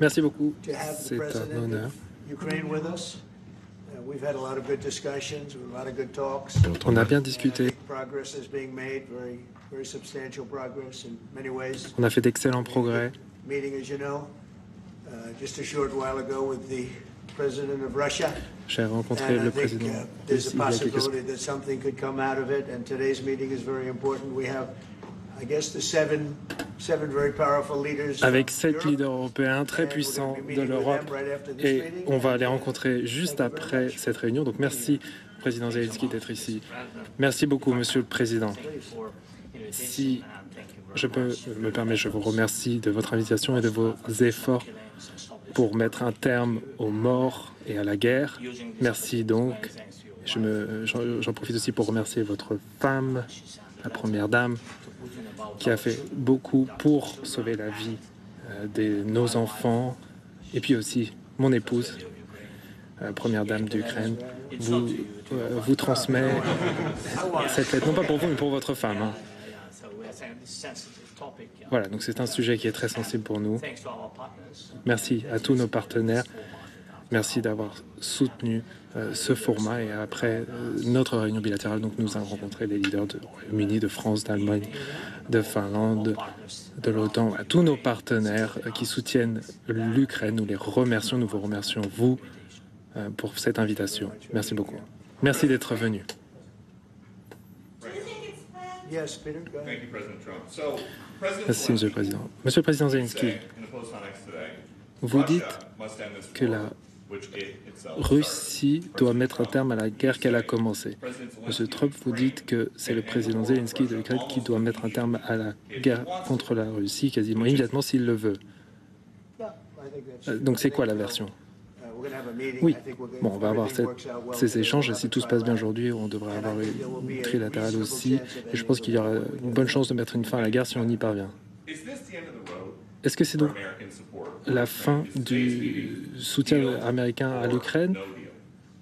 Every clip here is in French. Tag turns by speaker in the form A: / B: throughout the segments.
A: Merci beaucoup.
B: to have the
A: C'est un
B: president
A: honneur.
B: of Ukraine with us. We've had a lot of good discussions, a lot of good talks.
A: On a bien
B: And I
A: discuté.
B: think progress is being made, very substantial progress in many ways.
A: On a fait d'excellents progrès.
B: Meeting, as you know, just a short while ago with the president of Russia.
A: J'ai rencontré
B: And I
A: le
B: think
A: président
B: there's a
A: russe il y a quelques
B: possibility
A: semaines.
B: that something could come out of it. And today's meeting is very important. We have, I guess, the seven very powerful leaders.
A: Avec
B: from
A: 7
B: Europe.
A: leaders européens très puissants de l'Europe. Et on va les rencontrer juste après cette réunion. Donc merci, Président Zelensky, d'être ici. Merci beaucoup, Monsieur le Président. Si je peux me permettre, je vous remercie de votre invitation et de vos efforts pour mettre un terme aux morts et à la guerre. Merci donc. J'en profite aussi pour remercier votre femme, la Première Dame, qui a fait beaucoup pour sauver la vie de nos enfants, et puis aussi mon épouse, Première Dame d'Ukraine, vous transmet cette lettre, non pas pour vous, mais pour votre femme. Hein. Voilà, donc c'est un sujet qui est très sensible pour nous. Merci à tous nos partenaires. Merci d'avoir soutenu ce format. Et après notre réunion bilatérale, donc nous avons rencontré les leaders du Royaume-Uni, de France, d'Allemagne, de Finlande, de l'OTAN, à tous nos partenaires qui soutiennent l'Ukraine. Nous les remercions, nous vous remercions, vous, pour cette invitation. Merci beaucoup. Merci d'être venu.
B: Yes, Peter, go ahead.
A: Merci, Monsieur le Président. Monsieur le Président Zelensky, vous dites que la Russie doit mettre un terme à la guerre qu'elle a commencée. Monsieur Trump, vous dites que c'est le président Zelensky de l'Ukraine qui doit mettre un terme à la guerre contre la Russie quasiment immédiatement s'il le veut. Donc c'est quoi la version? Oui, bon, on va avoir ces échanges et si tout se passe bien aujourd'hui, on devrait avoir une trilatérale aussi. Et je pense qu'il y aura une bonne chance de mettre une fin à la guerre si on y parvient. Est-ce que c'est donc la fin du soutien américain à l'Ukraine?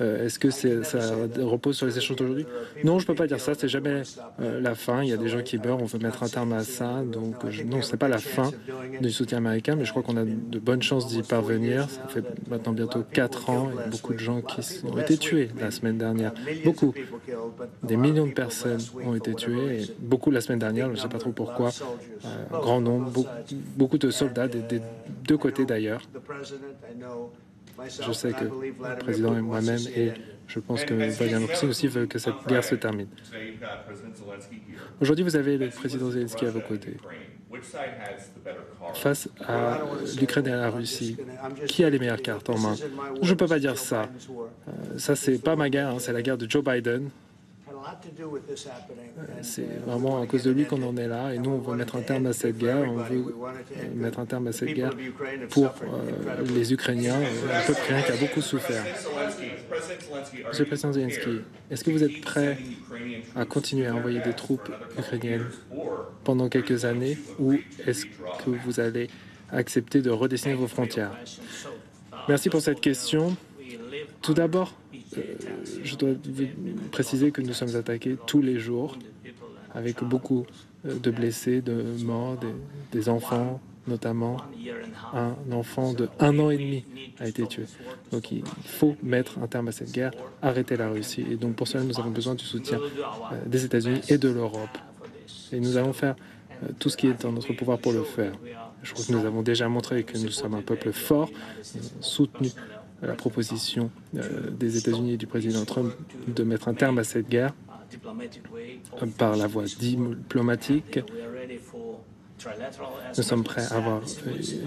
A: Est-ce que ça repose sur les échanges d'aujourd'hui? Non, je ne peux pas dire ça. C'est jamais la fin. Il y a des gens qui meurent. On veut mettre un terme à ça. Donc, non, ce n'est pas la fin du soutien américain, mais je crois qu'on a de bonnes chances d'y parvenir. Ça fait maintenant bientôt 4 ans. Il y a beaucoup de gens qui ont été tués la semaine dernière. Beaucoup. Des millions de personnes ont été tuées. Et beaucoup la semaine dernière. Je ne sais pas trop pourquoi. Un grand nombre. Beaucoup de soldats des deux côtés d'ailleurs. Je sais que le président et moi-même, et je pense que Vladimir Poutine aussi veut que cette guerre se termine. Aujourd'hui, vous avez le président Zelensky à vos côtés. Face à l'Ukraine et à la Russie, qui a les meilleures cartes en main? Je ne peux pas dire ça. Ça, c'est pas ma guerre, hein, c'est la guerre de Joe Biden. C'est vraiment à cause de lui qu'on en est là et nous on veut mettre un terme à cette guerre, on veut mettre un terme à cette guerre pour les Ukrainiens, un peuple ukrainien qui a beaucoup souffert. Monsieur le Président Zelensky, est-ce que vous êtes prêt à continuer à envoyer des troupes ukrainiennes pendant quelques années ou est-ce que vous allez accepter de redessiner vos frontières? Merci pour cette question. Tout d'abord, je dois préciser que nous sommes attaqués tous les jours avec beaucoup de blessés, de morts, des enfants notamment. Un enfant de 1 an et demi a été tué. Donc il faut mettre un terme à cette guerre, arrêter la Russie. Et donc pour cela, nous avons besoin du soutien des États-Unis et de l'Europe. Et nous allons faire tout ce qui est en notre pouvoir pour le faire. Je crois que nous avons déjà montré que nous sommes un peuple fort, soutenu la proposition des États-Unis et du président Trump de mettre un terme à cette guerre par la voie diplomatique. Nous sommes prêts à avoir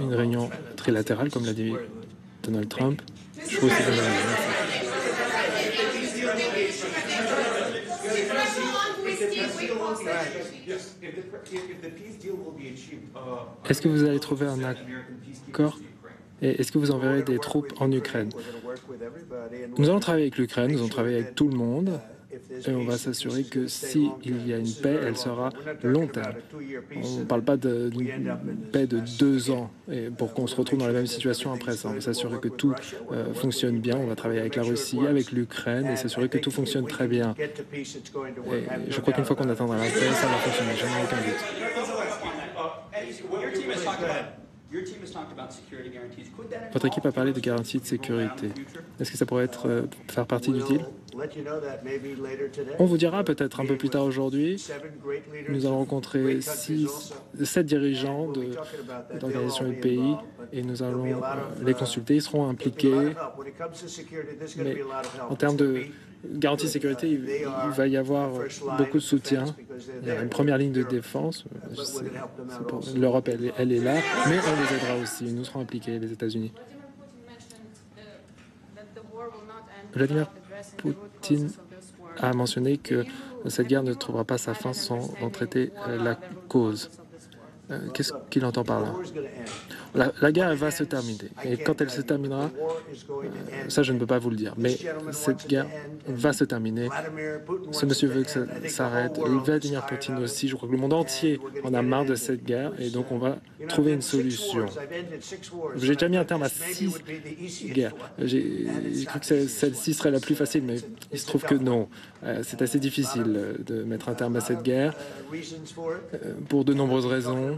A: une réunion trilatérale, comme l'a dit Donald Trump. Je trouve que est-ce que vous allez trouver un accord? Et est-ce que vous enverrez des troupes en Ukraine? Nous allons travailler avec l'Ukraine, nous allons travailler avec tout le monde et on va s'assurer que s'il y a une paix, elle sera long terme. On ne parle pas d'une paix de 2 ans et pour qu'on se retrouve dans la même situation après ça. On va s'assurer que tout fonctionne bien. On va travailler avec la Russie, avec l'Ukraine et s'assurer que tout fonctionne très bien. Et je crois qu'une fois qu'on atteindra la paix, ça va fonctionner. Je n'ai aucun doute. Votre équipe a parlé de garanties de sécurité. Est-ce que ça pourrait faire partie du deal? On vous dira peut-être un peu plus tard aujourd'hui. Nous allons rencontrer 7 dirigeants d'organisations et de pays et nous allons les consulter. Ils seront impliqués. Mais en termes de garantie de sécurité, il va y avoir beaucoup de soutien. Il y a une première ligne de défense. L'Europe, elle est là, mais on les aidera aussi. Nous serons impliqués, les États-Unis. Vladimir Poutine a mentionné que cette guerre ne trouvera pas sa fin sans en traiter la cause. Qu'est-ce qu'il entend par là? La guerre, elle va se terminer. Et quand elle se terminera, ça, je ne peux pas vous le dire. Mais cette guerre va se terminer. Ce monsieur veut que ça s'arrête. Vladimir Poutine aussi. Je crois que le monde entier en a marre de cette guerre. Et donc, on va trouver une solution. J'ai déjà mis un terme à 6 guerres. J'ai cru que celle-ci serait la plus facile, mais il se trouve que non. C'est assez difficile de mettre un terme à cette guerre pour de nombreuses raisons.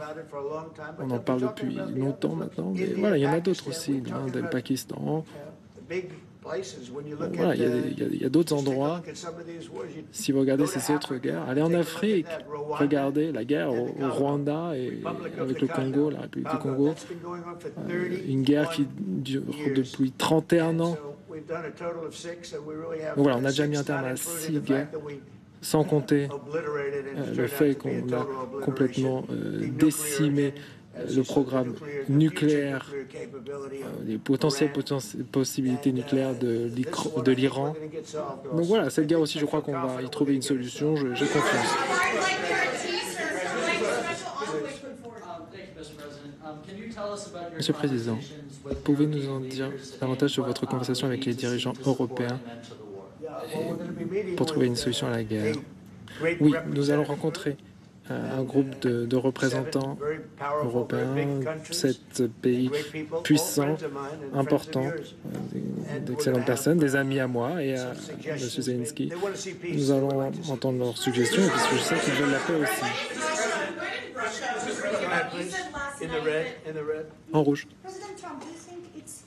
A: On en parle depuis longtemps maintenant, mais voilà, il y en a d'autres aussi, l'Inde, le Pakistan. Voilà, il y a d'autres endroits. Si vous regardez ces autres guerres, allez en Afrique, regardez la guerre au Rwanda et avec le Congo, la République du Congo, une guerre qui dure depuis 31 ans. Donc voilà, on a déjà mis un terme à 6 guerres, sans compter le fait qu'on a complètement décimé le programme nucléaire, les potentielles possibilités nucléaires de l'Iran. Donc voilà, cette guerre aussi, je crois qu'on va y trouver une solution. J'ai confiance. Monsieur le Président, pouvez-vous nous en dire davantage sur votre conversation avec les dirigeants européens pour trouver une solution à la guerre? Oui, nous allons rencontrer un groupe de représentants européens, 7 pays puissants, importants, d'excellentes personnes, des amis à moi et à M. Zelensky. Nous allons entendre leurs suggestions, puisque je sais qu'ils veulent la paix aussi. En rouge.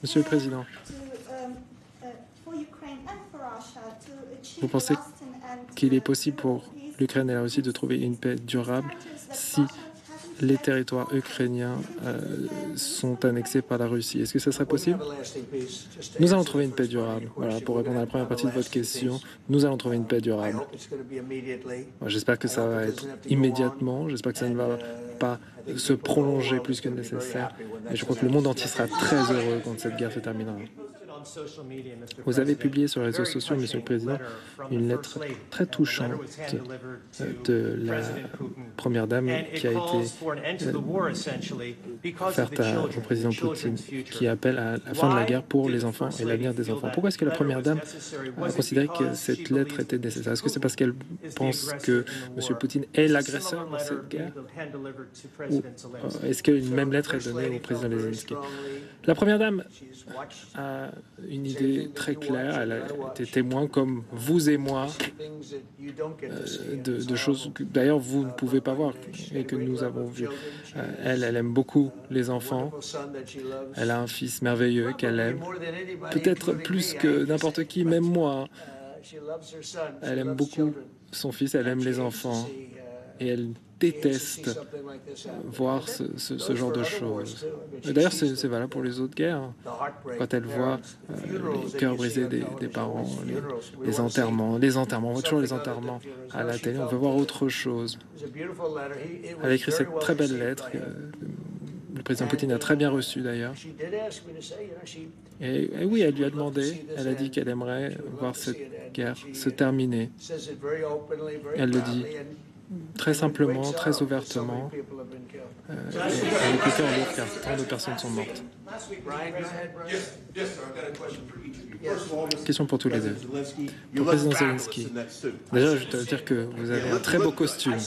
A: Monsieur le Président, vous pensez qu'il est possible pour l'Ukraine et la Russie de trouver une paix durable si les territoires ukrainiens sont annexés par la Russie? Est-ce que ça serait possible? Nous allons trouver une paix durable. Voilà, pour répondre à la première partie de votre question, nous allons trouver une paix durable. J'espère que ça va être immédiatement, j'espère que ça ne va pas se prolonger plus que nécessaire. Et je crois que le monde entier sera très heureux quand cette guerre se terminera. Vous avez publié sur les réseaux sociaux, Monsieur le Président, une lettre très touchante de la Première Dame qui a été offerte au président Poutine, qui appelle à la fin de la guerre pour les enfants et l'avenir des enfants. Pourquoi est-ce que la Première Dame a considéré que cette lettre était nécessaire? Est-ce que c'est parce qu'elle pense que M. Poutine est l'agresseur dans cette guerre? Ou est-ce qu'une même lettre est donnée au président Zelensky? La Première Dame a une idée très claire. Elle a été témoin, comme vous et moi, de choses que d'ailleurs vous ne pouvez pas voir et que nous avons vues. Elle aime beaucoup les enfants. Elle a un fils merveilleux qu'elle aime, peut-être plus que n'importe qui, même moi. Elle aime beaucoup son fils, elle aime les enfants et elle déteste voir ce genre de choses. D'ailleurs, c'est valable pour les autres guerres. Quand elle voit les cœurs brisés des parents, les enterrements, on voit toujours les enterrements à la télé, on veut voir autre chose. Elle a écrit cette très belle lettre que le président Poutine a très bien reçue d'ailleurs. Et oui, elle lui a demandé, elle a dit qu'elle aimerait voir cette guerre se terminer. Elle le dit très simplement, très ouvertement, avec le cœur lourd, car tant de personnes sont mortes. Question pour tous les deux. Pour le président Zelensky, déjà, je dois dire que vous avez un très beau costume.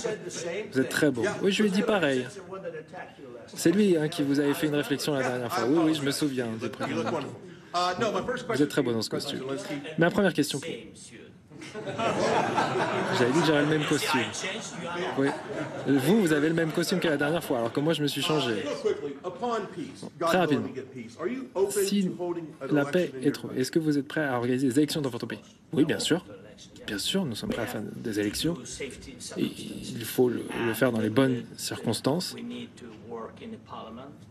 A: Vous êtes très beau. Oui, je lui ai dit pareil. C'est lui qui vous avait fait une réflexion la dernière fois. Oui, je me souviens du président. Vous êtes très beau dans ce costume. Ma première question J'avais dit que j'aurais le même costume. Oui. Vous avez le même costume que la dernière fois, alors que moi, je me suis changé. Très rapidement. Si la paix est trouvée, est-ce que vous êtes prêt à organiser des élections dans votre pays? Oui, bien sûr. Bien sûr, nous sommes prêts à faire des élections. Et il faut le faire dans les bonnes circonstances.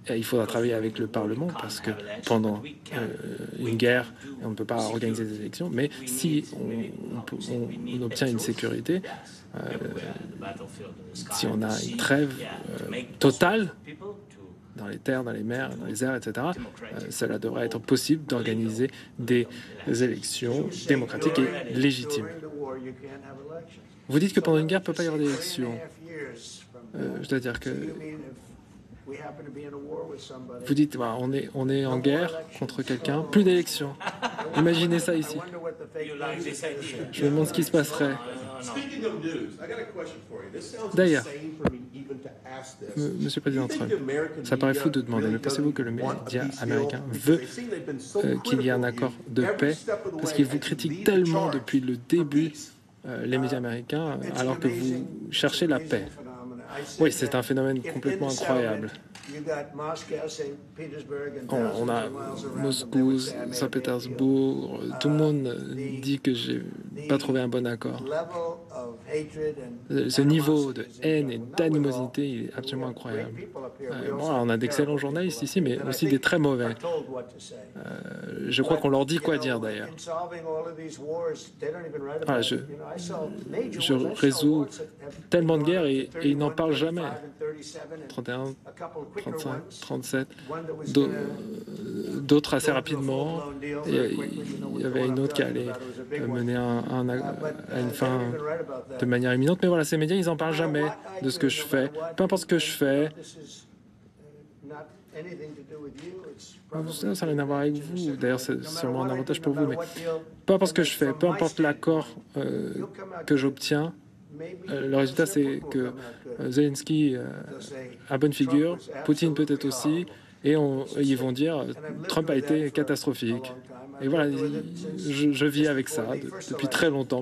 A: Et il faudra travailler avec le Parlement parce que pendant une guerre, on ne peut pas organiser des élections. Mais si on obtient une sécurité, si on a une trêve totale dans les terres, dans les mers, dans les airs, etc., cela devrait être possible d'organiser des élections démocratiques et légitimes. Vous dites que pendant une guerre, il ne peut pas y avoir d'élections. Je dois dire que vous dites, bah, on est en guerre contre quelqu'un, plus d'élections. Imaginez ça ici. Je me demande ce qui se passerait. D'ailleurs, Monsieur le Président Trump, ça paraît fou de demander, mais pensez-vous que le média américain veut qu'il y ait un accord de paix parce qu'il vous critique tellement depuis le début, les médias américains, alors que vous cherchez la paix? Oui, c'est un phénomène complètement incroyable. On a Moscou, Saint-Pétersbourg, tout le monde dit que j'ai pas trouvé un bon accord. Ce niveau de haine et d'animosité il est absolument incroyable. Bon, on a d'excellents journalistes ici, mais aussi des très mauvais. Je crois qu'on leur dit quoi dire d'ailleurs. Voilà, je résous tellement de guerres et ils n'en parlent jamais. 31, 35, 37, d'autres assez rapidement. Il y avait une autre qui allait mener à une fin de manière imminente. Mais voilà, ces médias, ils n'en parlent jamais de ce que je fais. Peu importe ce que je fais. Ça n'a rien à voir avec vous. D'ailleurs, c'est sûrement un avantage pour vous. Mais peu importe ce que je fais, peu importe l'accord que j'obtiens, le résultat, c'est que Zelensky a bonne figure, Poutine peut-être aussi, et ils vont dire Trump a été catastrophique. Et voilà, je vis avec ça depuis très longtemps.